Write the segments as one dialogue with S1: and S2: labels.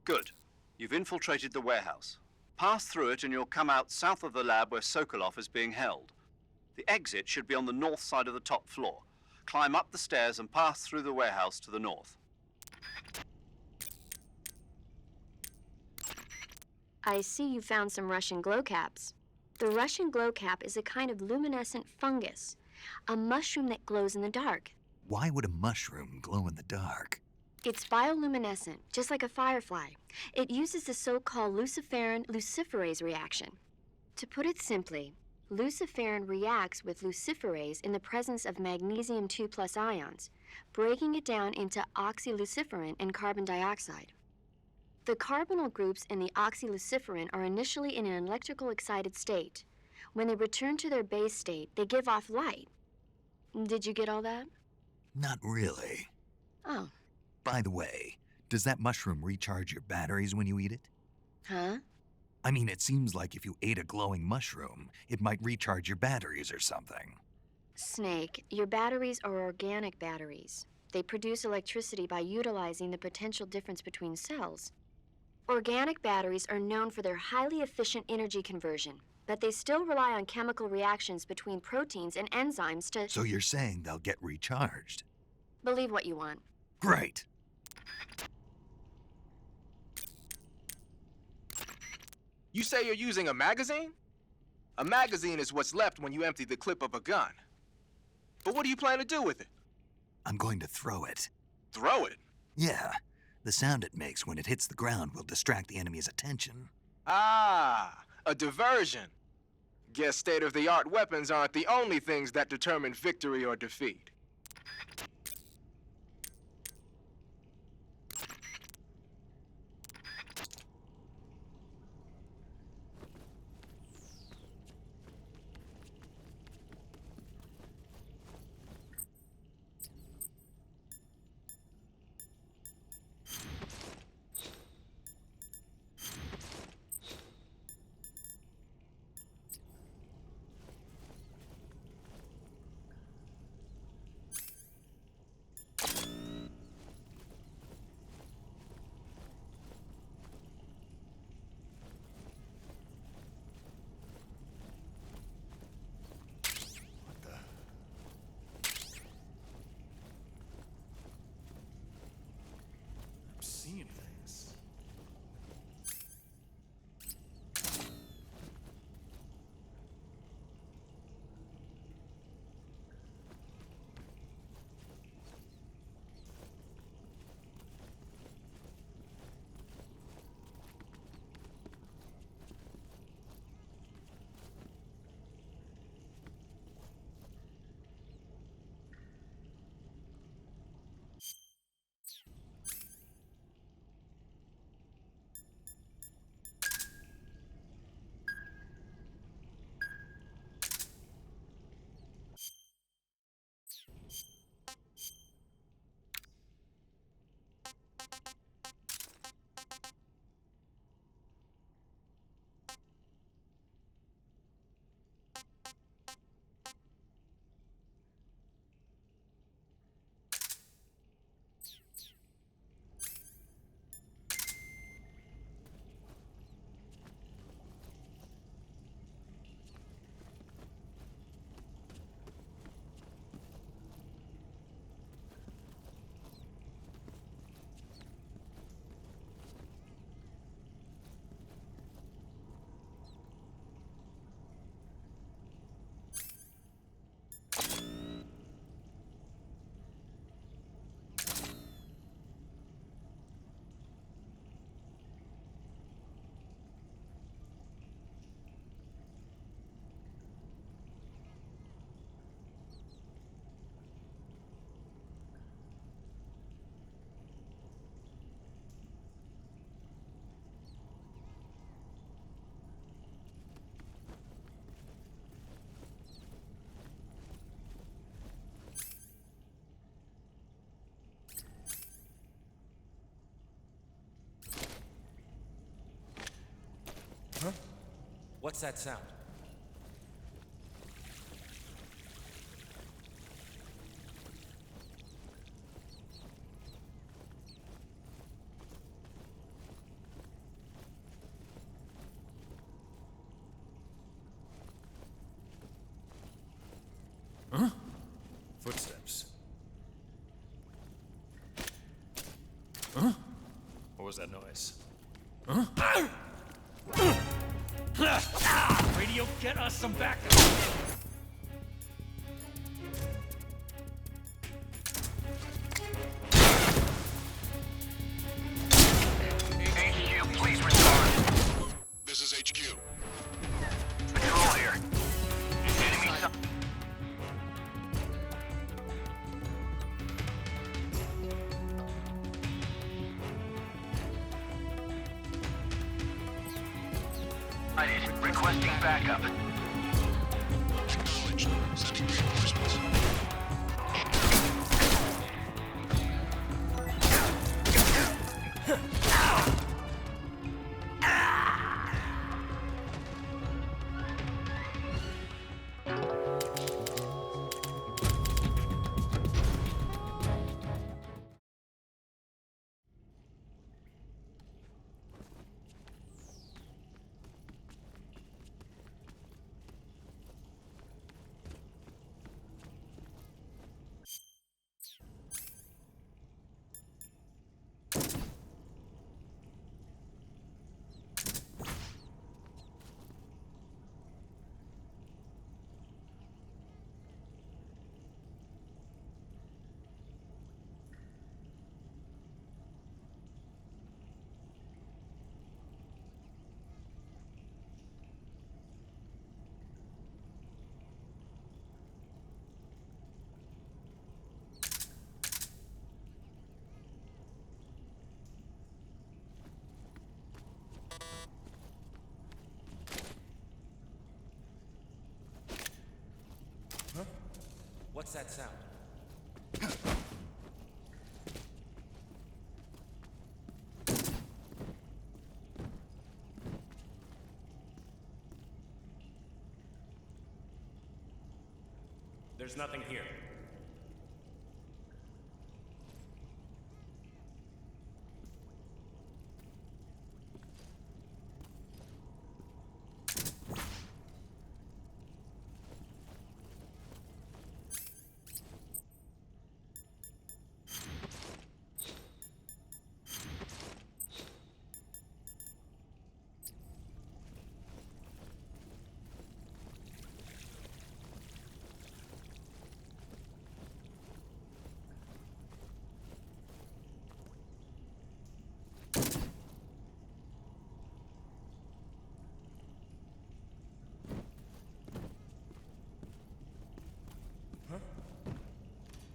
S1: Good. You've infiltrated the warehouse. Pass through it and you'll come out south of the lab where Sokolov is being held. The exit should be on the north side of the top floor. Climb up the stairs and pass through the warehouse to the north.
S2: I see you found some Russian glow caps. The Russian glow cap is a kind of luminescent fungus, a mushroom that glows in the dark.
S3: Why would a mushroom glow in the dark?
S2: It's bioluminescent, just like a firefly. It uses the so-called luciferin luciferase reaction. To put it simply, luciferin reacts with luciferase in the presence of magnesium 2+ ions, breaking it down into oxyluciferin and carbon dioxide. The carbonyl groups in the oxyluciferin are initially in an electrical excited state. When they return to their base state, they give off light. Did you get all that?
S3: Not really.
S2: Oh.
S3: By the way, does that mushroom recharge your batteries when you eat it?
S2: Huh?
S3: I mean, it seems like if you ate a glowing mushroom, it might recharge your batteries or something.
S2: Snake, your batteries are organic batteries. They produce electricity by utilizing the potential difference between cells. Organic batteries are known for their highly efficient energy conversion, but they still rely on chemical reactions between proteins and enzymes to...
S3: So you're saying they'll get recharged?
S2: Believe what you want.
S3: Great.
S4: You say you're using a magazine? A magazine is what's left when you empty the clip of a gun. But what do you plan to do with it?
S3: I'm going to throw it.
S4: Throw it?
S3: Yeah. The sound it makes when it hits the ground will distract the enemy's attention.
S4: Ah, a diversion. Guess state-of-the-art weapons aren't the only things that determine victory or defeat.
S3: Seeing things.
S5: Huh? What's that sound? Footsteps. Huh? What was that noise? Huh? Radio, get us some backup!
S6: HQ, please respond.
S7: This is HQ.
S6: Patrol here. Enemy sighted. Requesting backup.
S7: Acknowledged. Sending reinforcements.
S5: What's that sound? There's nothing here.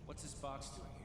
S5: What's this box doing here?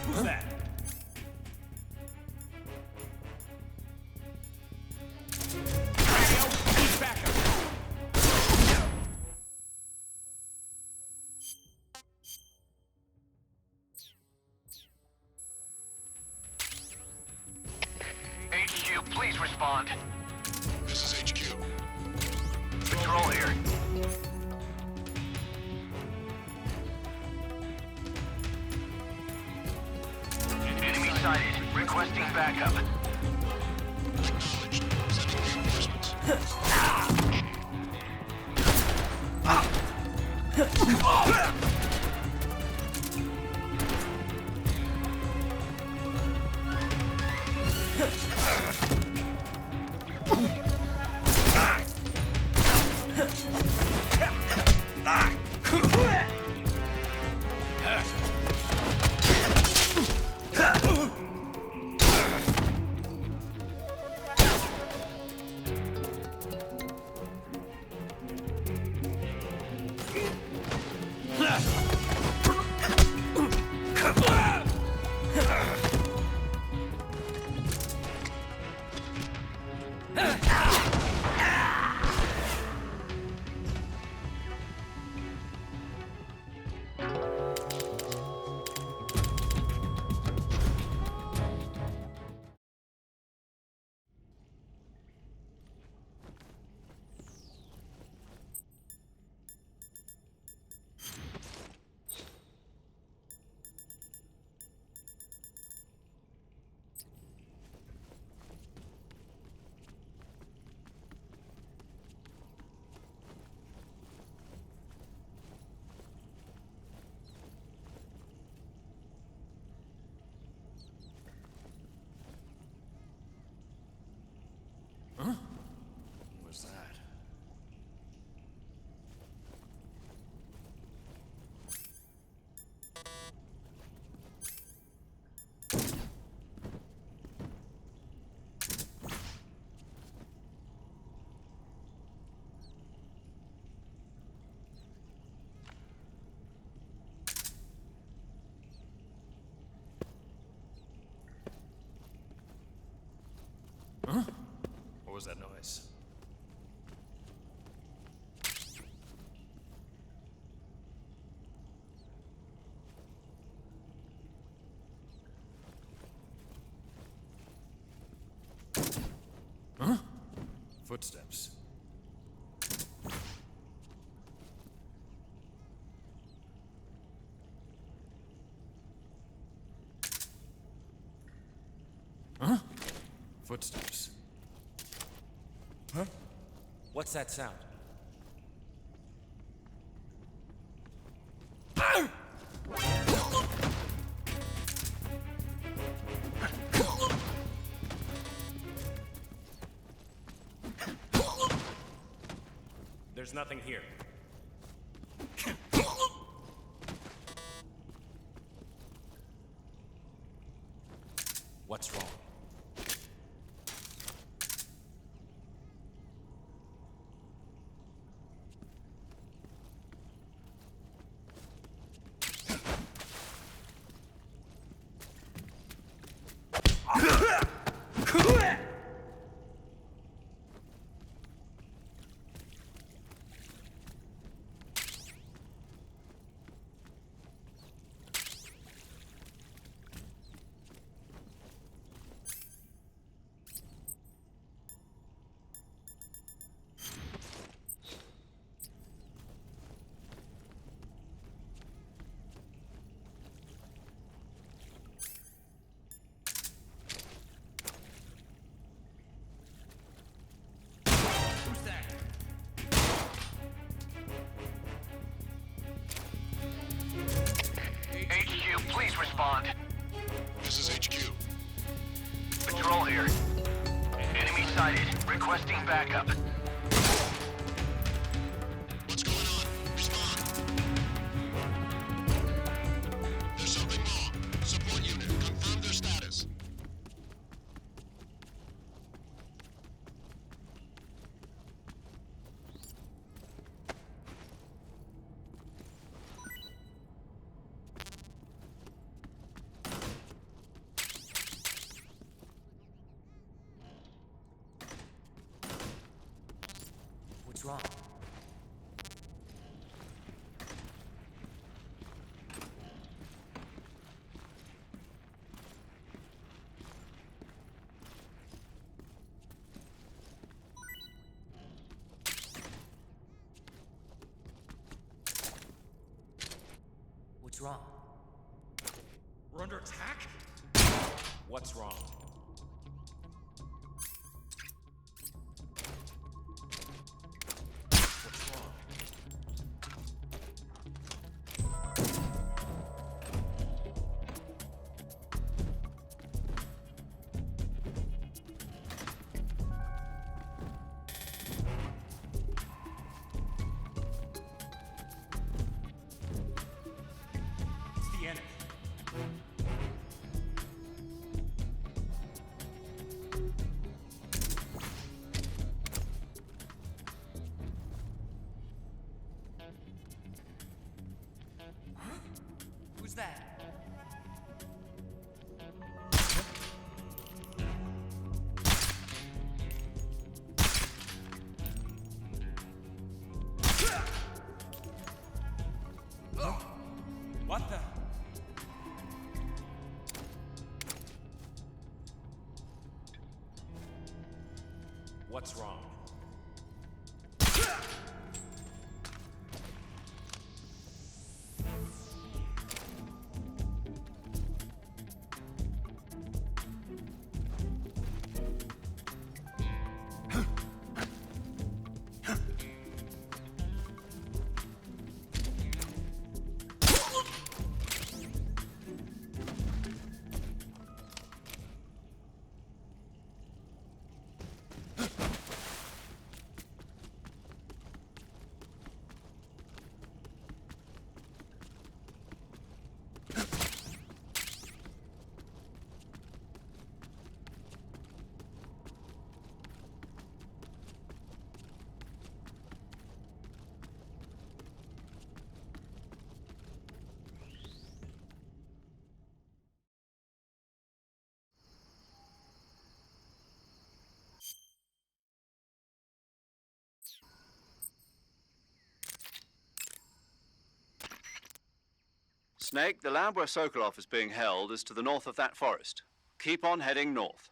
S5: Who's that? Radio, need backup.
S6: HQ, please respond.
S7: This is HQ.
S6: Patrol here. Enemy sighted. Requesting backup.
S7: Acknowledged. Sending reinforcements.
S5: was that noise? Huh? Footsteps. Huh? Footsteps. Huh? What's that sound? There's nothing here. What's wrong?
S6: HQ, please respond.
S7: This is HQ.
S6: Patrol here. Enemy sighted. Requesting backup.
S7: What's going on? Respond. There's something wrong. Support unit, confirm their status.
S8: What's wrong? What's wrong?
S5: We're under attack? What's wrong? What's wrong? It's the enemy.
S8: Who's that?
S5: What the? What's wrong?
S1: Snake, the lab where Sokolov is being held is to the north of that forest. Keep on heading north.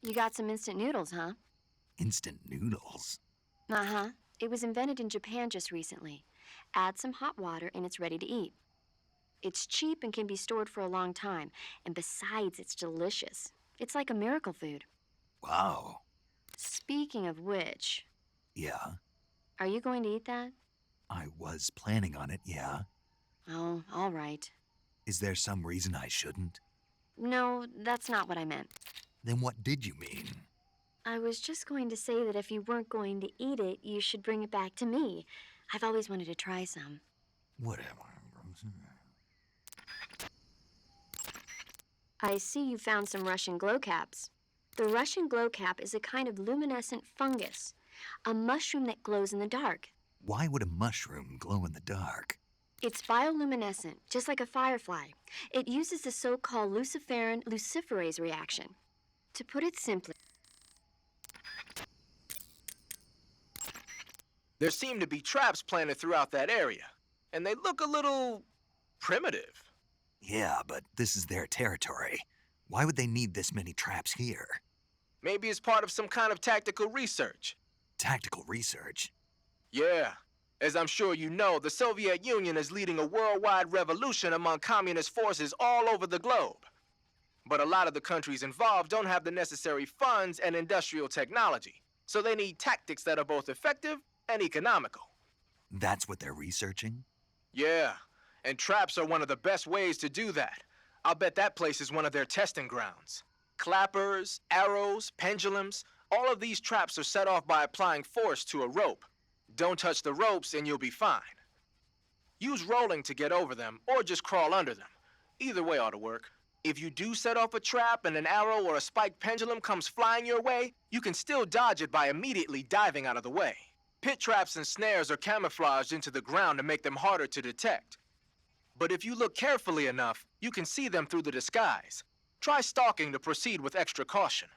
S2: You got some instant noodles, huh?
S3: Instant noodles?
S2: Uh-huh. It was invented in Japan just recently. Add some hot water and it's ready to eat. It's cheap and can be stored for a long time. And besides, it's delicious. It's like a miracle food.
S3: Wow.
S2: Speaking of which,
S3: Yeah,
S2: are you going to eat that?
S3: I was planning on it, yeah.
S2: Oh, all right.
S3: Is there some reason I shouldn't?
S2: No, that's not what I meant.
S3: Then what did you mean?
S2: I was just going to say that if you weren't going to eat it, you should bring it back to me. I've always wanted to try some.
S3: Whatever.
S2: I see you found some Russian glow caps. The Russian glow cap is a kind of luminescent fungus, a mushroom that glows in the dark.
S3: Why would a mushroom glow in the dark?
S2: It's bioluminescent, just like a firefly. It uses the so-called luciferin luciferase reaction. To put it simply,
S4: There seem to be traps planted throughout that area, and they look a little primitive.
S3: Yeah, but this is their territory. Why would they need this many traps here?
S4: Maybe it's part of some kind of tactical research.
S3: Tactical research?
S4: Yeah. As I'm sure you know, the Soviet Union is leading a worldwide revolution among communist forces all over the globe. But a lot of the countries involved don't have the necessary funds and industrial technology, so they need tactics that are both effective and economical.
S3: That's what they're researching?
S4: Yeah, and traps are one of the best ways to do that. I'll bet that place is one of their testing grounds. Clappers, arrows, pendulums, all of these traps are set off by applying force to a rope. Don't touch the ropes and you'll be fine. Use rolling to get over them, or just crawl under them. Either way ought to work. If you do set off a trap and an arrow or a spiked pendulum comes flying your way, you can still dodge it by immediately diving out of the way. Pit traps and snares are camouflaged into the ground to make them harder to detect. But if you look carefully enough, you can see them through the disguise. Try stalking to proceed with extra caution.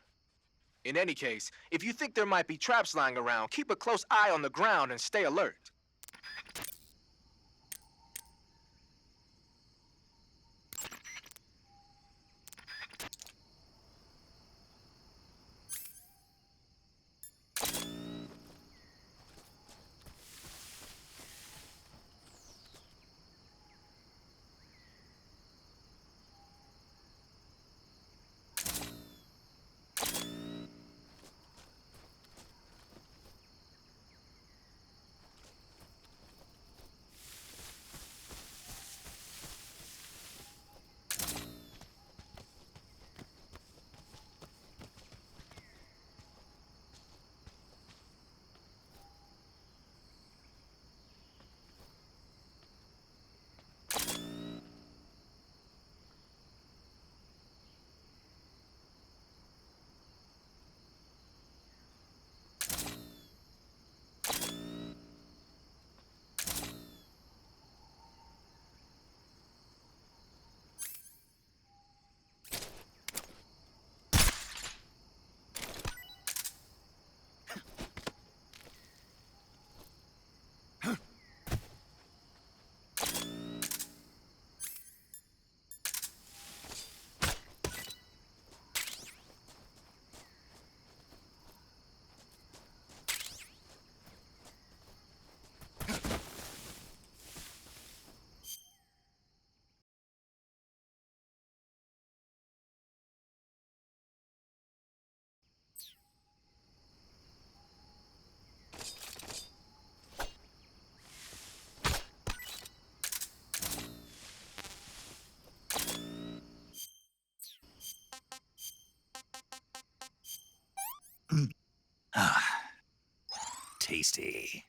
S4: In any case, if you think there might be traps lying around, keep a close eye on the ground and stay alert.
S3: Ah, tasty.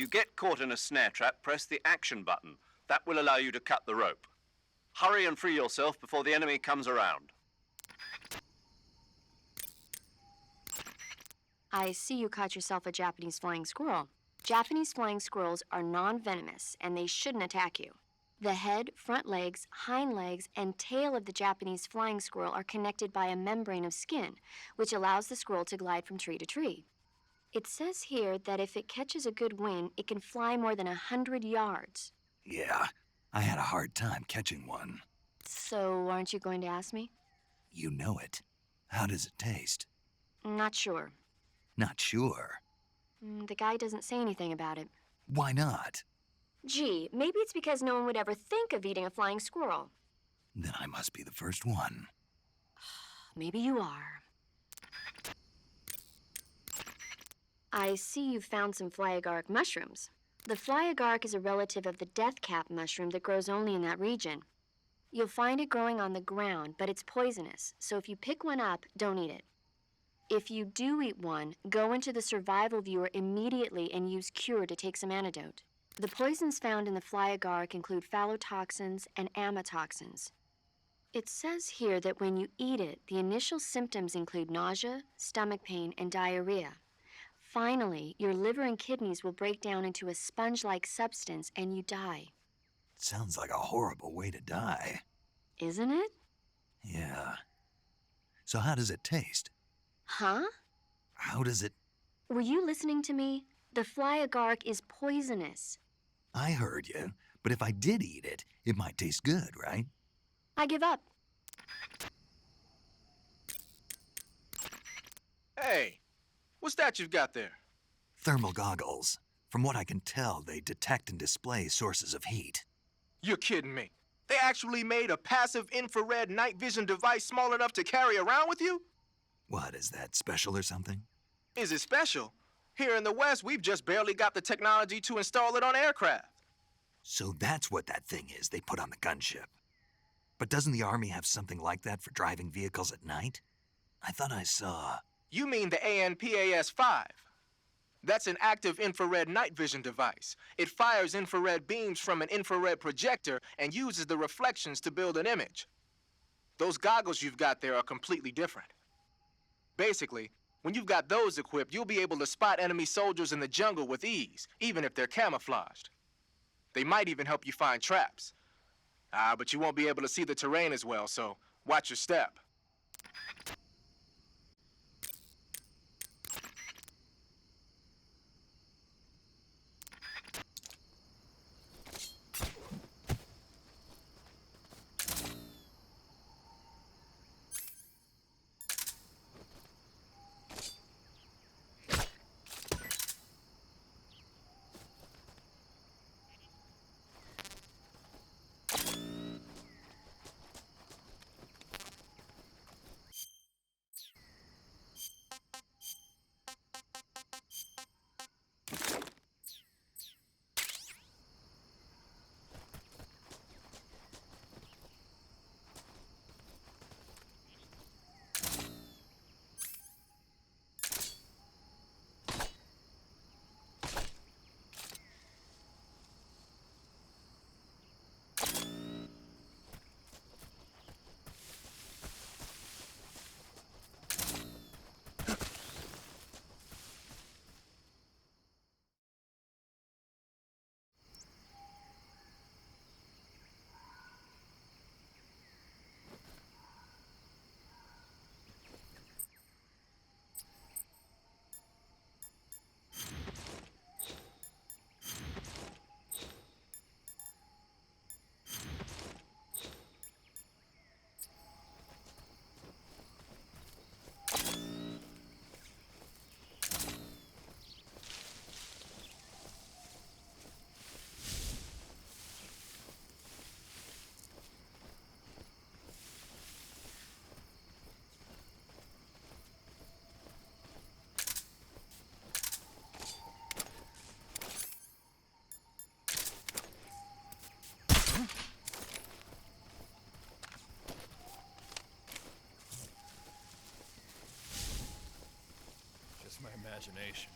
S1: you get caught in a snare trap, press the action button. That will allow you to cut the rope. Hurry and free yourself before the enemy comes around.
S2: I see you caught yourself a Japanese flying squirrel. Japanese flying squirrels are non-venomous, and they shouldn't attack you. The head, front legs, hind legs, and tail of the Japanese flying squirrel are connected by a membrane of skin, which allows the squirrel to glide from tree to tree. It says here that if it catches a good wind, it can fly more than 100 yards.
S3: Yeah, I had a hard time catching one.
S2: So, aren't you going to ask me?
S3: You know it. How does it taste?
S2: Not sure.
S3: Not sure.
S2: The guy doesn't say anything about it.
S3: Why not?
S2: Gee, maybe it's because no one would ever think of eating a flying squirrel.
S3: Then I must be the first one.
S2: Maybe you are. I see you've found some flyagaric mushrooms. The flyagaric is a relative of the deathcap mushroom that grows only in that region. You'll find it growing on the ground, but it's poisonous, so if you pick one up, don't eat it. If you do eat one, go into the survival viewer immediately and use Cure to take some antidote. The poisons found in the flyagaric include phallotoxins and amatoxins. It says here that when you eat it, the initial symptoms include nausea, stomach pain, and diarrhea. Finally, your liver and kidneys will break down into a sponge-like substance and you die.
S3: Sounds like a horrible way to die.
S2: Isn't it?
S3: Yeah. So how does it taste?
S2: Huh?
S3: How does it...
S2: Were you listening to me? The flyagaric is poisonous.
S3: I heard you, but if I did eat it, it might taste good, right?
S2: I give up.
S4: Hey, what's that you've got there?
S3: Thermal goggles. From what I can tell, they detect and display sources of heat.
S4: You're kidding me. They actually made a passive infrared night vision device small enough to carry around with you?
S3: What, is that special or something?
S4: Is it special? Here in the West, we've just barely got the technology to install it on aircraft.
S3: So that's what that thing is they put on the gunship. But doesn't the Army have something like that for driving vehicles at night? I thought I saw...
S4: You mean the ANPAS-5? That's an active infrared night vision device. It fires infrared beams from an infrared projector and uses the reflections to build an image. Those goggles you've got there are completely different. Basically, when you've got those equipped, you'll be able to spot enemy soldiers in the jungle with ease, even if they're camouflaged. They might even help you find traps. But you won't be able to see the terrain as well, so watch your step.
S5: Just my imagination.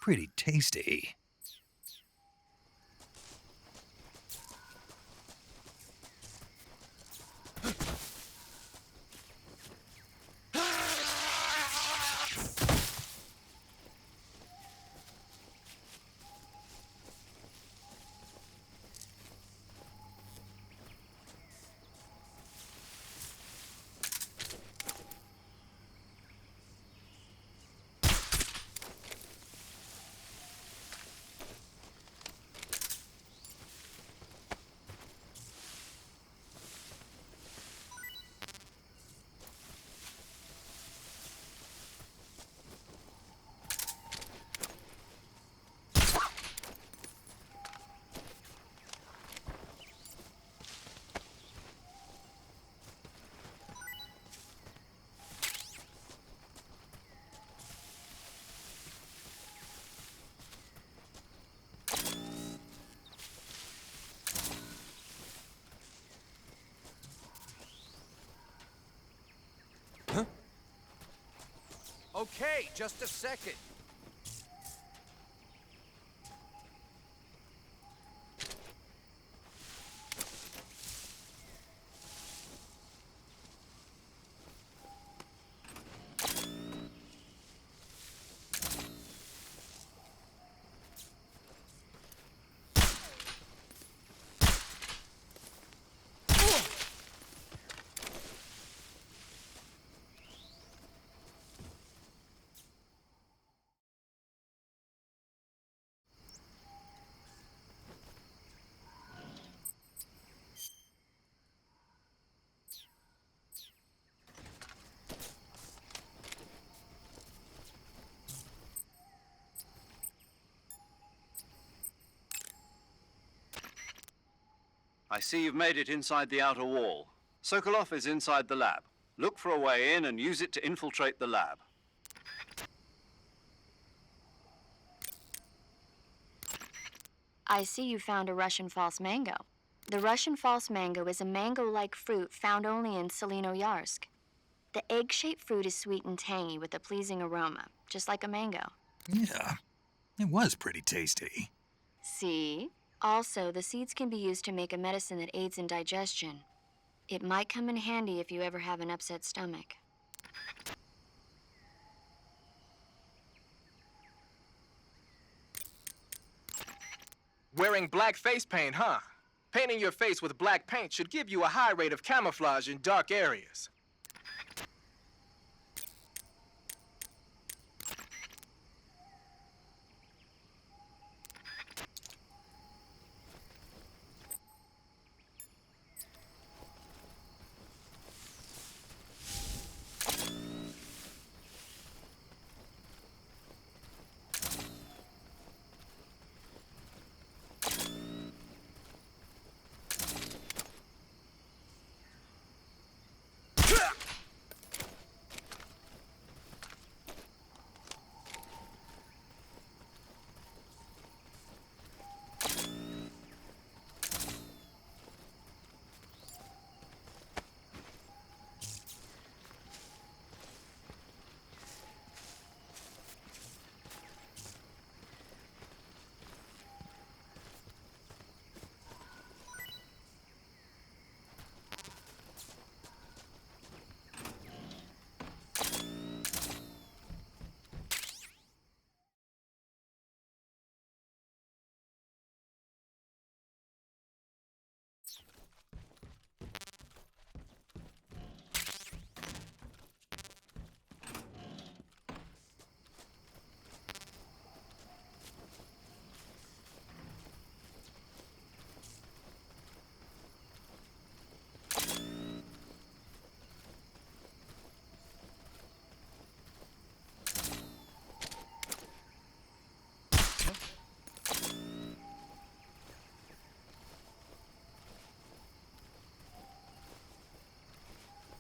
S3: Pretty tasty.
S9: Okay, just a second.
S1: I see you've made it inside the outer wall. Sokolov is inside the lab. Look for a way in and use it to infiltrate the lab.
S2: I see you found a Russian false mango. The Russian false mango is a mango-like fruit found only in Selino-Yarsk. The egg-shaped fruit is sweet and tangy with a pleasing aroma, just like a mango.
S3: Yeah, it was pretty tasty.
S2: See? Also, the seeds can be used to make a medicine that aids in digestion. It might come in handy if you ever have an upset stomach.
S4: Wearing black face paint, huh? Painting your face with black paint should give you a high rate of camouflage in dark areas.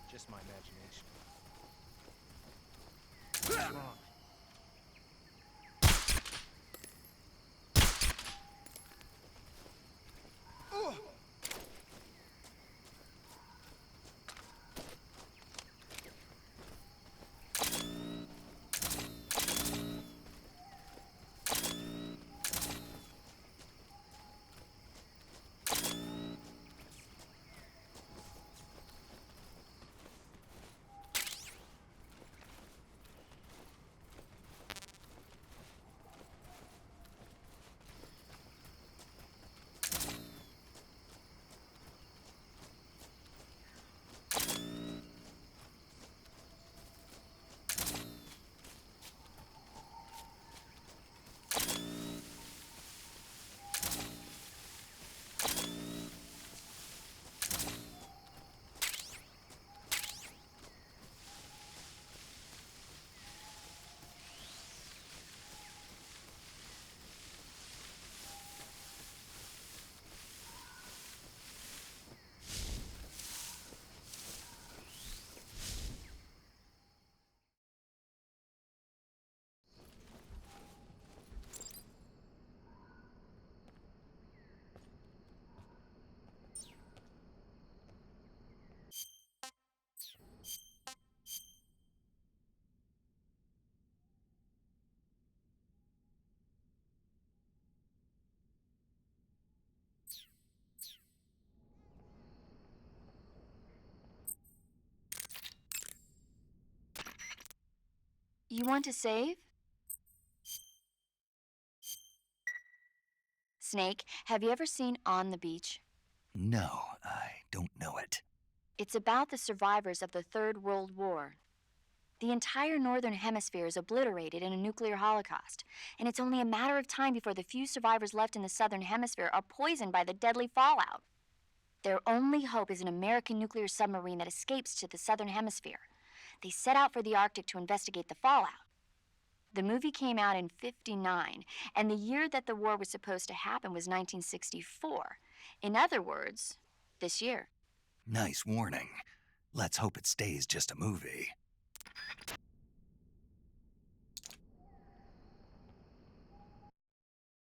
S4: Just my imagination. What's wrong?
S2: You want to save? Snake, have you ever seen On the Beach?
S3: No, I don't know it.
S2: It's about the survivors of the Third World War. The entire northern hemisphere is obliterated in a nuclear holocaust, and it's only a matter of time before the few survivors left in the southern hemisphere are poisoned by the deadly fallout. Their only hope is an American nuclear submarine that escapes to the southern hemisphere. They set out for the Arctic to investigate the fallout. The movie came out in '59, and the year that the war was supposed to happen was 1964. In other words, this year.
S3: Nice warning. Let's hope it stays just a movie.